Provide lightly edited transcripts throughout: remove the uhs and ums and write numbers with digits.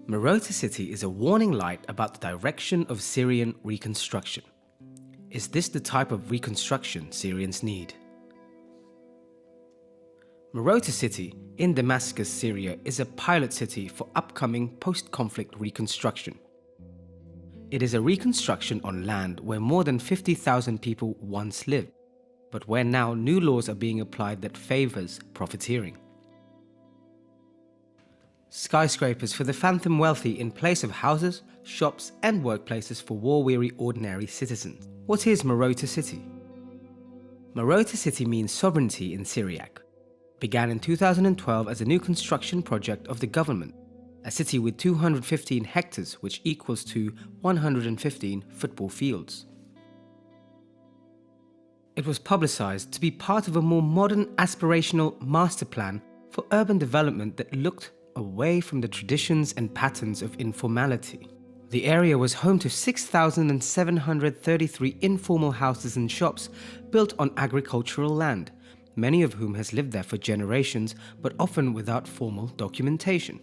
Marota City is a warning light about the direction of Syrian reconstruction. Is this the type of reconstruction Syrians need? Marota City in Damascus, Syria is a pilot city for upcoming post-conflict reconstruction. It is a reconstruction on land where more than 50,000 people once lived, but where now new laws are being applied that favors profiteering. Skyscrapers for the phantom wealthy in place of houses, shops and workplaces for war-weary ordinary citizens. What is Marota City? Marota City means sovereignty in Syriac. Began in 2012 as a new construction project of the government, a city with 215 hectares which equals to 115 football fields. It was publicized to be part of a more modern aspirational master plan for urban development that looked away from the traditions and patterns of informality. The area was home to 6,733 informal houses and shops built on agricultural land, many of whom has lived there for generations, but often without formal documentation.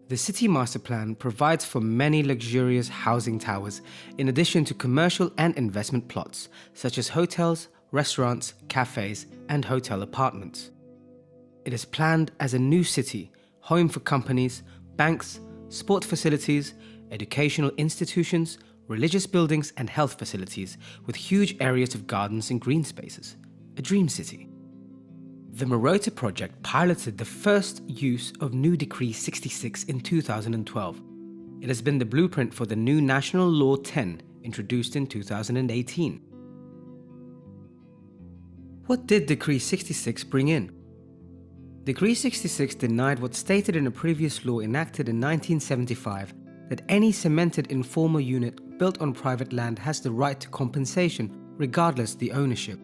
The city master plan provides for many luxurious housing towers, in addition to commercial and investment plots, such as hotels, restaurants, cafes, and hotel apartments. It is planned as a new city, home for companies, banks, sport facilities, educational institutions, religious buildings and health facilities, with huge areas of gardens and green spaces. A dream city. The Marota project piloted the first use of new Decree 66 in 2012. It has been the blueprint for the new National Law 10 introduced in 2018. What did Decree 66 bring in? Decree 66 denied what stated in a previous law enacted in 1975 that any cemented informal unit built on private land has the right to compensation regardless the ownership.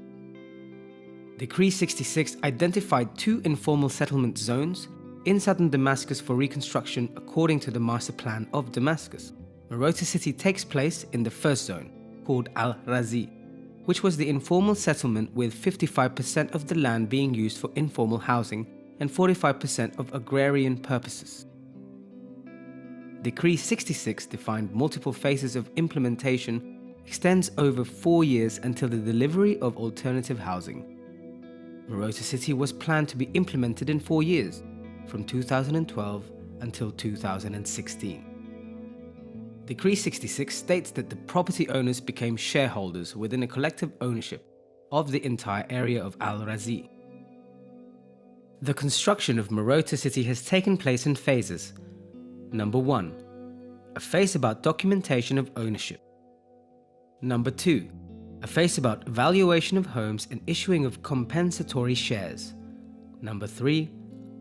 Decree 66 identified 2 informal settlement zones in southern Damascus for reconstruction according to the master plan of Damascus. Marota City takes place in the first zone, called Al-Razi, which was the informal settlement with 55% of the land being used for informal housing and 45% of agrarian purposes. Decree 66 defined multiple phases of implementation, extends over 4 years until the delivery of alternative housing. Marota City was planned to be implemented in 4 years, from 2012 until 2016. Decree 66 states that the property owners became shareholders within a collective ownership of the entire area of Al-Razi. The construction of Marota City has taken place in phases. Number 1. A phase about documentation of ownership. Number 2. A phase about valuation of homes and issuing of compensatory shares. Number 3.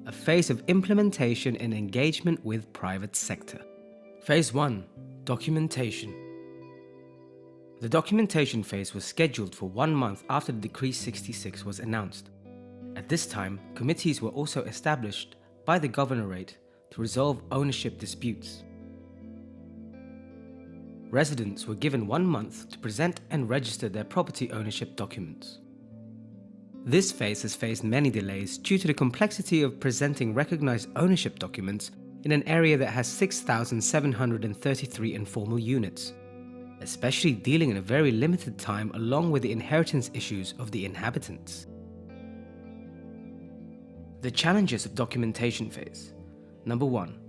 A phase of implementation and engagement with private sector. Phase 1. Documentation. The documentation phase was scheduled for 1 month after the Decree 66 was announced. At this time, committees were also established by the governorate to resolve ownership disputes. Residents were given 1 month to present and register their property ownership documents. This phase has faced many delays due to the complexity of presenting recognized ownership documents in an area that has 6,733 informal units, especially dealing in a very limited time along with the inheritance issues of the inhabitants. The challenges of documentation phase. Number 1.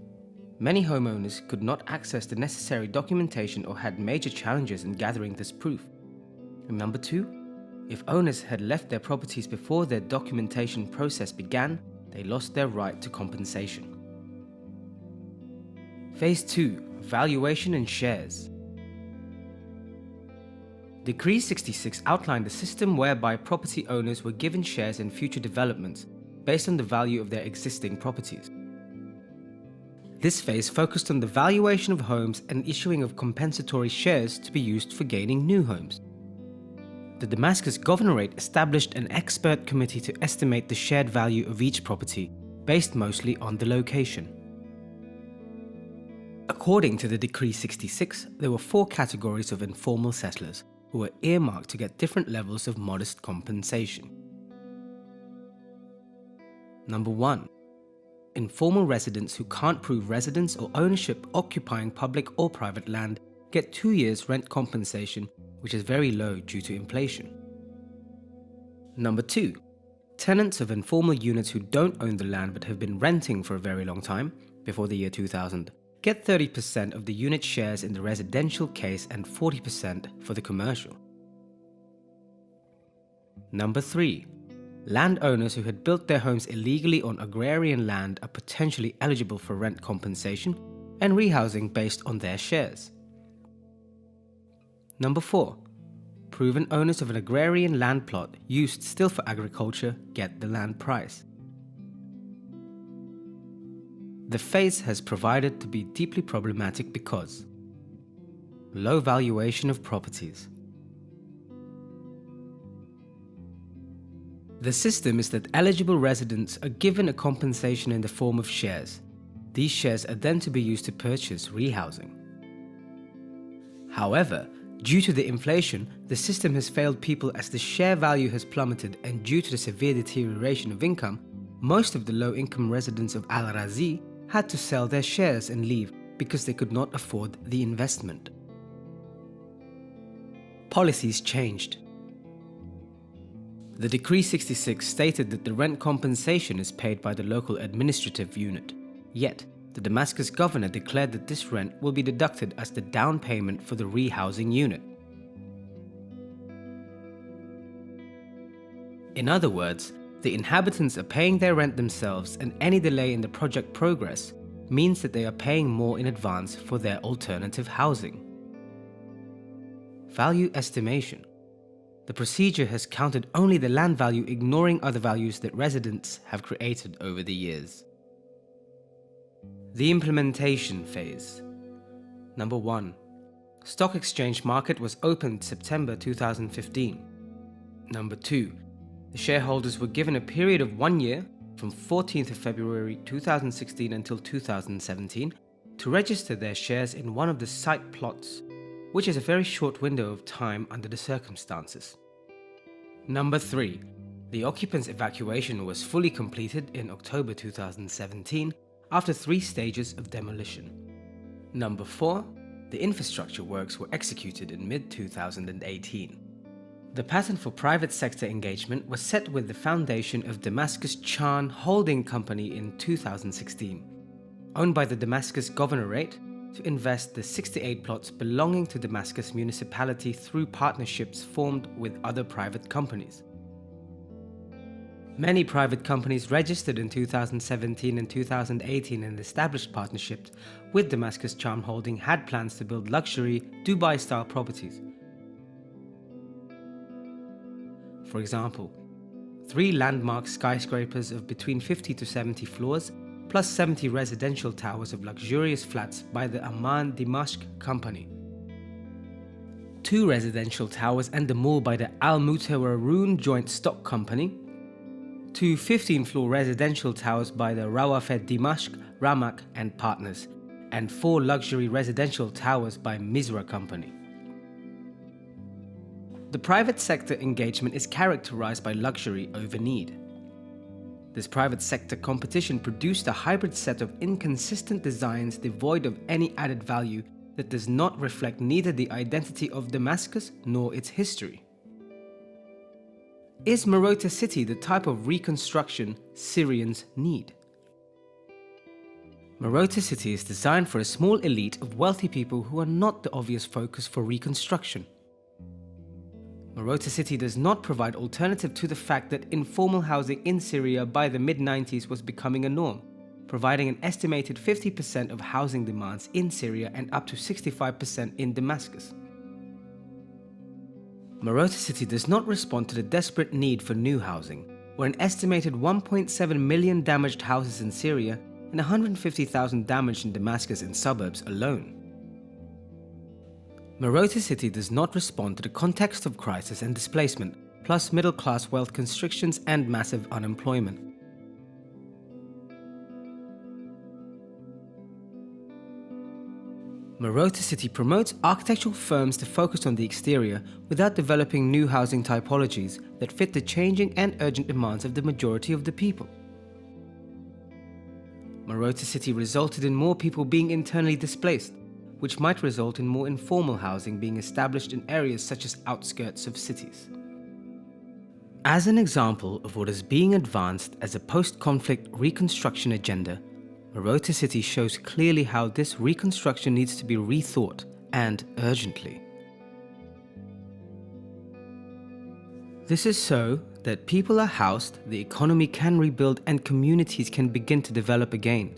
Many homeowners could not access the necessary documentation or had major challenges in gathering this proof. And number 2. If owners had left their properties before their documentation process began, they lost their right to compensation. Phase 2. Valuation and shares. Decree 66 outlined a system whereby property owners were given shares in future developments based on the value of their existing properties. This phase focused on the valuation of homes and issuing of compensatory shares to be used for gaining new homes. The Damascus Governorate established an expert committee to estimate the shared value of each property, based mostly on the location. According to the Decree 66, there were 4 categories of informal settlers who were earmarked to get different levels of modest compensation. Number 1. informal residents who can't prove residence or ownership occupying public or private land get 2 years rent compensation, which is very low due to inflation. Number 2. Tenants of informal units who don't own the land but have been renting for a very long time, before the year 2000, get 30% of the unit shares in the residential case and 40% for the commercial. Number 3. Landowners who had built their homes illegally on agrarian land are potentially eligible for rent compensation and rehousing based on their shares. Number 4. Proven owners of an agrarian land plot used still for agriculture get the land price. The phase has provided to be deeply problematic because low valuation of properties. The system is that eligible residents are given a compensation in the form of shares. These shares are then to be used to purchase rehousing. However, due to the inflation, the system has failed people as the share value has plummeted, and due to the severe deterioration of income, most of the low-income residents of Al-Razi had to sell their shares and leave because they could not afford the investment. Policies changed. The Decree 66 stated that the rent compensation is paid by the local administrative unit. Yet, the Damascus governor declared that this rent will be deducted as the down payment for the rehousing unit. In other words, the inhabitants are paying their rent themselves, and any delay in the project progress means that they are paying more in advance for their alternative housing. Value estimation. The procedure has counted only the land value, ignoring other values that residents have created over the years. The implementation phase. Number 1. Stock exchange market was opened September 2015. Number 2. The shareholders were given a period of 1 year, from 14th of February 2016 until 2017, to register their shares in one of the site plots, which is a very short window of time under the circumstances. Number 3. The occupants' evacuation was fully completed in October 2017 after 3 stages of demolition. Number 4. The infrastructure works were executed in mid-2018. The pattern for private sector engagement was set with the foundation of Damascus Chan Holding Company in 2016, owned by the Damascus Governorate, to invest the 68 plots belonging to Damascus municipality through partnerships formed with other private companies. Many private companies registered in 2017 and 2018 and established partnerships with Damascus Charm Holding had plans to build luxury Dubai-style properties. For example, 3 landmark skyscrapers of between 50 to 70 floors, plus 70 residential towers of luxurious flats by the Amman Dimashq company, 2 residential towers and a mall by the Al Mutawarun Joint Stock Company, 2 15-floor residential towers by the Rawafed Dimashq, Ramak and Partners, and 4 luxury residential towers by Mizra Company. The private sector engagement is characterized by luxury over need. This private sector competition produced a hybrid set of inconsistent designs devoid of any added value that does not reflect neither the identity of Damascus nor its history. Is Marota City the type of reconstruction Syrians need? Marota City is designed for a small elite of wealthy people who are not the obvious focus for reconstruction. Marota City does not provide alternative to the fact that informal housing in Syria by the mid-90s was becoming a norm, providing an estimated 50% of housing demands in Syria and up to 65% in Damascus. Marota City does not respond to the desperate need for new housing, where an estimated 1.7 million damaged houses in Syria and 150,000 damaged in Damascus and suburbs alone. Marota City does not respond to the context of crisis and displacement, plus middle-class wealth constrictions and massive unemployment. Marota City promotes architectural firms to focus on the exterior without developing new housing typologies that fit the changing and urgent demands of the majority of the people. Marota City resulted in more people being internally displaced, which might result in more informal housing being established in areas such as outskirts of cities. As an example of what is being advanced as a post-conflict reconstruction agenda, Marota City shows clearly how this reconstruction needs to be rethought, and urgently. This is so that people are housed, the economy can rebuild, and communities can begin to develop again.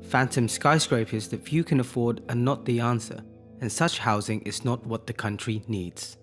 Phantom skyscrapers that few can afford are not the answer, and such housing is not what the country needs.